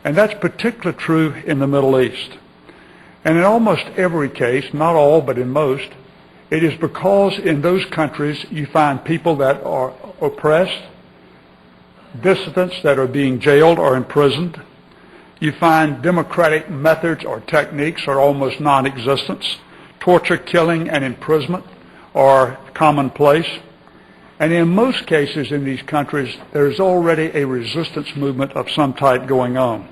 And that's particularly true in the Middle East. And in almost every case, not all, but in most, it is because in those countries you find people that are oppressed, dissidents that are being jailed or imprisoned. You find democratic methods or techniques are almost non-existent. Torture, killing, and imprisonment are commonplace. And in most cases in these countries, there's already a resistance movement of some type going on.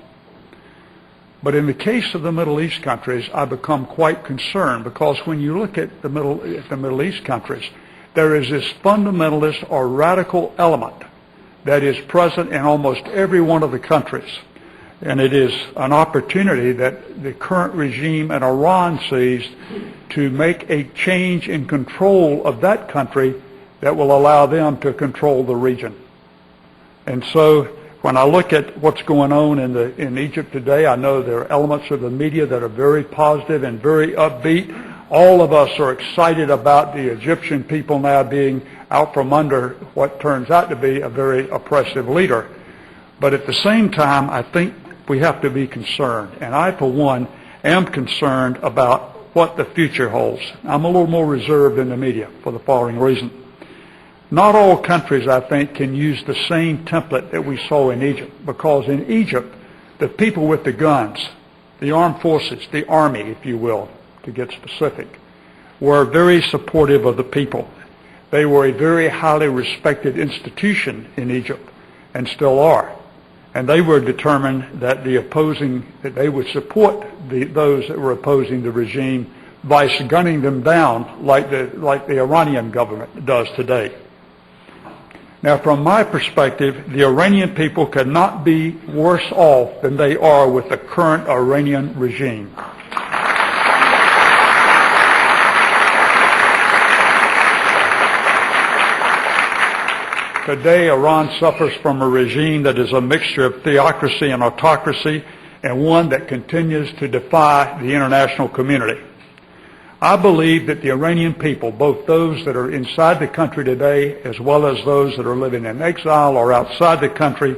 But in the case of the Middle East countries, I become quite concerned because when you look at the Middle East countries, there is this fundamentalist or radical element that is present in almost every one of the countries. And it is an opportunity that the current regime in Iran sees to make a change in control of that country that will allow them to control the region. And so when I look at what's going on in Egypt today, I know there are elements of the media that are very positive and very upbeat. All of us are excited about the Egyptian people now being out from under what turns out to be a very oppressive leader. But at the same time, I think we have to be concerned. And I, for one, am concerned about what the future holds. I'm a little more reserved in the media for the following reason. Not all countries, I think, can use the same template that we saw in Egypt, because in Egypt, the people with the guns, the armed forces, the army, if you will, to get specific, were very supportive of the people. They were a very highly respected institution in Egypt, and still are. And they were determined that that they would support those that were opposing the regime by gunning them down like the Iranian government does today. Now, from my perspective, the Iranian people could not be worse off than they are with the current Iranian regime. Today, Iran suffers from a regime that is a mixture of theocracy and autocracy, and one that continues to defy the international community. I believe that the Iranian people, both those that are inside the country today as well as those that are living in exile or outside the country,